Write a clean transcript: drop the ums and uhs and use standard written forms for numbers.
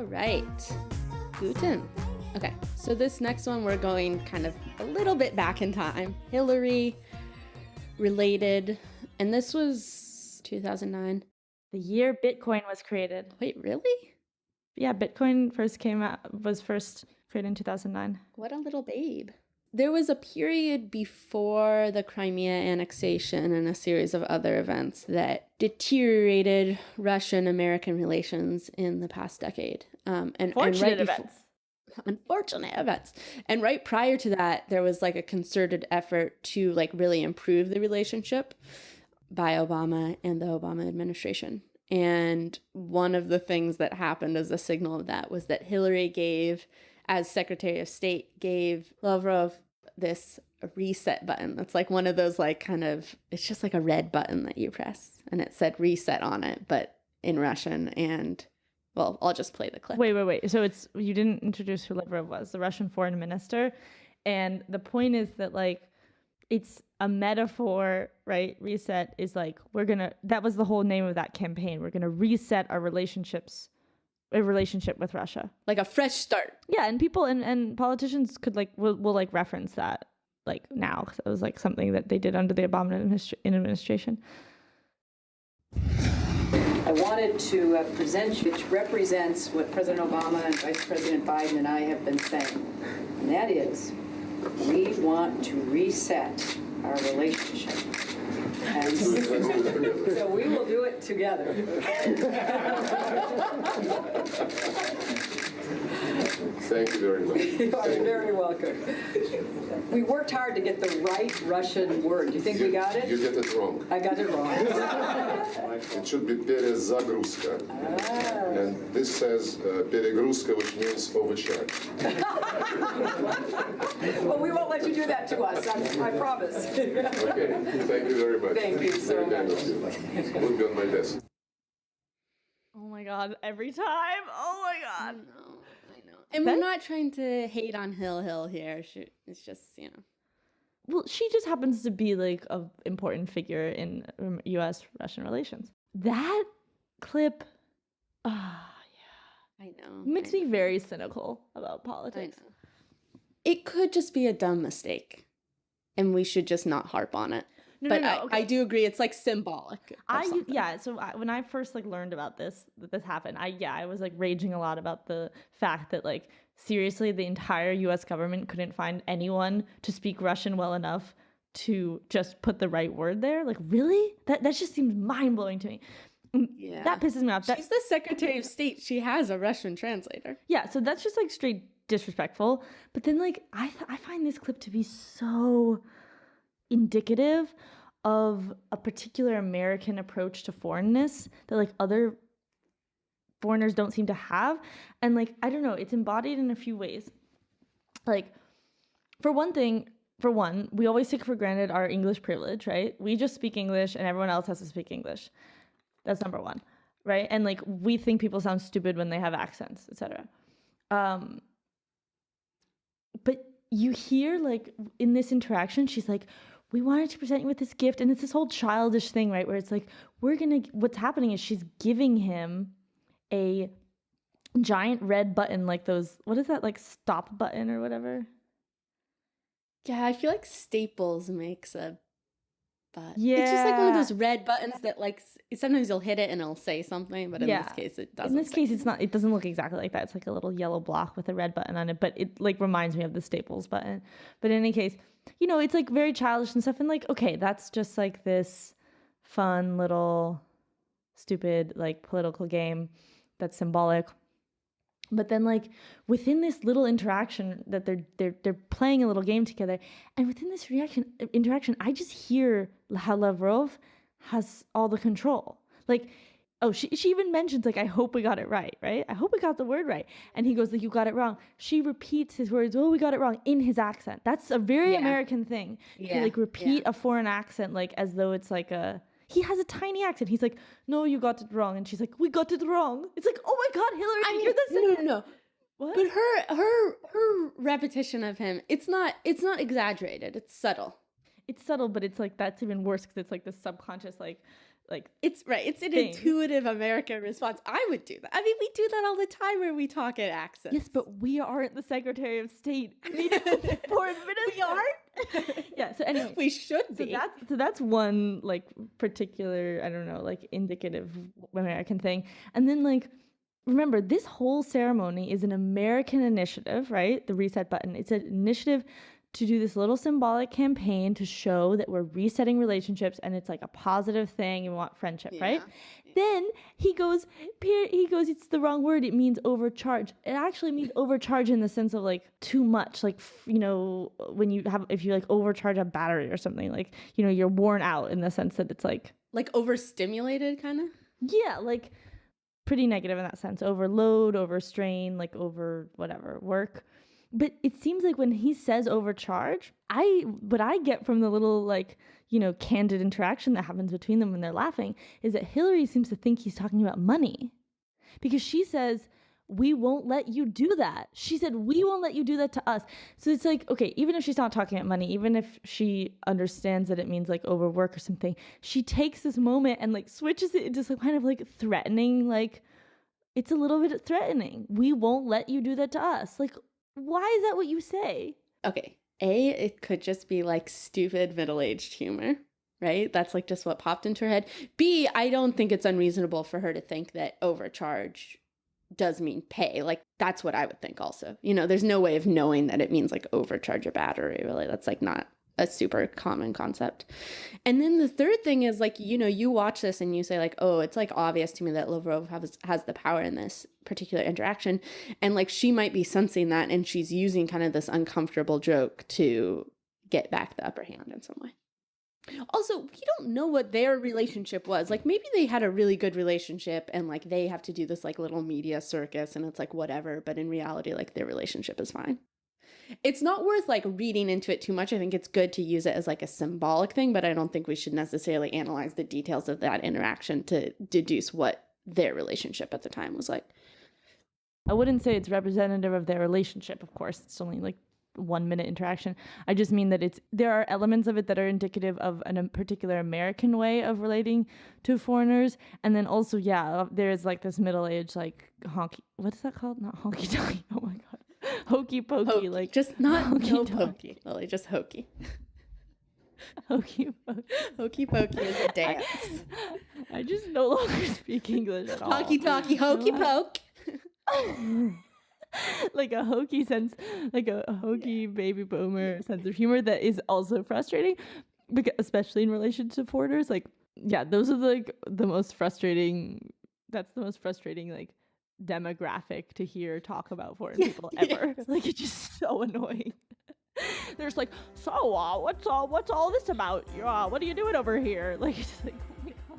All right. Guten. Okay, so this next one, we're going kind of a little bit back in time. Hillary related, and this was 2009. The year Bitcoin was created. Wait, really? Yeah, Bitcoin was first created in 2009. What a little babe. There was a period before the Crimea annexation and a series of other events that deteriorated Russian-American relations in the past decade. Unfortunate events. And right prior to that, there was like a concerted effort to like really improve the relationship by Obama and the Obama administration. And one of the things that happened as a signal of that was that Hillary as Secretary of State, gave Lavrov this reset button. That's like one of those it's just like a red button that you press. And it said reset on it, but in Russian. And, well, I'll just play the clip. Wait. So you didn't introduce who Lavrov was, the Russian foreign minister. And the point is that, like, it's a metaphor, right? Reset is like, that was the whole name of that campaign. We're going to reset our relationship with Russia. Like a fresh start. Yeah, and people and politicians will like reference that like now. Because it was like something that they did under the Obama administration. I wanted to present you, which represents what President Obama and Vice President Biden and I have been saying. And that is, we want to reset our relationship. And so we will do it together. Thank you very much. You are very welcome. We worked hard to get the right Russian word. Do you think we got it? You get it wrong. I got it wrong. It should be перезагрузка. And this says перегрузка, which means overcharge. Well, we won't let you do that to us, I promise. Okay, thank you very much. Thank you so much. We'll be on my desk. Oh my God, every time. Oh my God. I know. And we're not trying to hate on Hill here. It's just, Well, she just happens to be like an important figure in U.S.-Russian relations. That clip, I know. Makes me very cynical about politics. I know. It could just be a dumb mistake, and we should just not harp on it. Okay. I do agree. It's like symbolic. So when I first learned about that this happened, I was like raging a lot about the fact that like seriously the entire U.S. government couldn't find anyone to speak Russian well enough to just put the right word there. Like, really? That just seems mind blowing to me. Yeah, that pisses me off. She's the Secretary of State. She has a Russian translator. Yeah, so that's just like straight disrespectful. But then like I find this clip to be so indicative of a particular American approach to foreignness that like other foreigners don't seem to have. And like, I don't know, it's embodied in a few ways. Like, for one, we always take for granted our English privilege, right? We just speak English and everyone else has to speak English. That's number one, right? And like, we think people sound stupid when they have accents, etc. But you hear like in this interaction, she's like, we wanted to present you with this gift. And it's this whole childish thing, right? Where it's like, what's happening is she's giving him a giant red button, like those, what is that, like stop button or whatever? Yeah, I feel like Staples makes a button. Yeah. It's just like one of those red buttons that like, sometimes you'll hit it and it'll say something, but in this case it doesn't. In this case, it doesn't look exactly like that. It's like a little yellow block with a red button on it, but it like reminds me of the Staples button. But in any case, it's like very childish and stuff. And like, okay, that's just like this fun little stupid like political game that's symbolic. But then like within this little interaction that they're playing a little game together, and within this interaction, I just hear how Lavrov has all the control. Like, oh, she even mentions like, I hope we got it right? I hope we got the word right. And he goes like, you got it wrong. She repeats his words, oh, we got it wrong, in his accent. That's a very American thing. To like repeat a foreign accent like as though it's like he has a tiny accent. He's like, no, you got it wrong. And she's like, we got it wrong. It's like, oh my God, Hillary, you're the No. What? But her repetition of him, it's not exaggerated. It's subtle. It's subtle, but it's like, that's even worse because it's like this subconscious, like like It's right. It's an thing. intuitive American response. I would do that. I mean, we do that all the time where we talk in accents. Yes, but we aren't the Secretary of State. I mean, foreign minister. we aren't. Yeah. So anyway, We should so be. that's one like particular, I don't know, like indicative American thing. And then like, remember, this whole ceremony is an American initiative, right? The reset button. It's an initiative to do this little symbolic campaign to show that we're resetting relationships and it's like a positive thing and we want friendship, right? Then he goes, it's the wrong word. It means overcharge. It actually means overcharge in the sense of like too much. Like, you know, if you like overcharge a battery or something, like, you know, you're worn out in the sense that it's like overstimulated kind of? Yeah, like pretty negative in that sense. Overload, overstrain, like over whatever, work. But it seems like when he says overcharge, what I get from the little like, you know, candid interaction that happens between them when they're laughing is that Hillary seems to think he's talking about money. Because she says, we won't let you do that. She said, we won't let you do that to us. So it's like, okay, even if she's not talking about money, even if she understands that it means like overwork or something, she takes this moment and like switches it into some kind of like threatening, like it's a little bit threatening. We won't let you do that to us. Like, why is that what you say? Okay. A, it could just be like stupid middle-aged humor, right? That's like just what popped into her head. B, I don't think it's unreasonable for her to think that overcharge does mean pay. Like that's what I would think also. You know, there's no way of knowing that it means like overcharge a battery, really. That's like not a super common concept. And then the third thing is like, you know, you watch this and you say like, oh, it's like obvious to me that Lavrov has the power in this particular interaction. And like she might be sensing that and she's using kind of this uncomfortable joke to get back the upper hand in some way. Also, we don't know what their relationship was. Like maybe they had a really good relationship and like they have to do this like little media circus and it's like whatever. But in reality, like their relationship is fine. It's not worth like reading into it too much. I think it's good to use it as like a symbolic thing, but I don't think we should necessarily analyze the details of that interaction to deduce what their relationship at the time was like. I wouldn't say it's representative of their relationship, of course. It's only like 1 minute interaction. I just mean that there are elements of it that are indicative of a particular American way of relating to foreigners. And then also, yeah, there's like this middle-aged like honky, what is that called? Not honky tonky. Oh my God. Hokey pokey, like just not hokey no pokey. pokey, Lily, just hokey. Hokey pokey. Hokey pokey is a dance. I just no longer speak English at all. Talkie talkie, hokey poke. Like a hokey sense, like a hokey baby boomer sense of humor that is also frustrating, because especially in relation to foreigners. Like, yeah, those are like the most frustrating. That's the most frustrating like demographic to hear talk about foreign people ever. Yes. Like it's just so annoying. There's like, so what's all this about? What are you doing over here? Like it's like, oh my God.